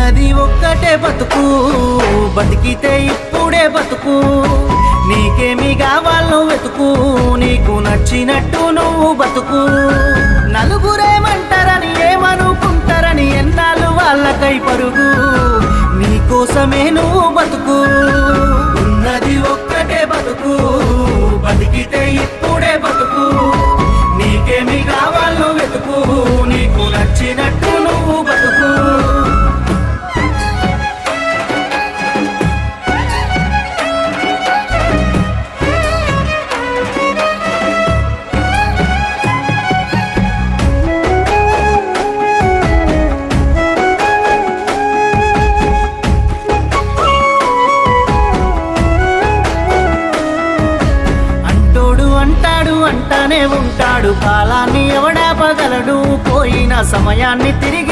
ఉన్నది ఒక్కటే బతుకు, బతికితే ఇప్పుడే బతుకు. నీకేమి కావాలో వెతుకు, నీకు నచ్చినట్టు నువ్వు బతుకు. నలుగురేమంటారని ఏమనుకుంటారని ఎన్నాళ్ళు వాళ్ళకై పరుగు, నీకోసమే నువ్వు బతుకు. ఉన్నది ఒక్కటే బతుకు, బతికితే ఇప్పుడే బతుకు. నీకేమి కావాలో వెతుకు, నీకు నచ్చినట్టు నువ్వు బతుకు. అంటానే ఉంటాడు, కాలాన్ని ఎవడాపగలడు, పోయిన సమయాన్ని తిరిగి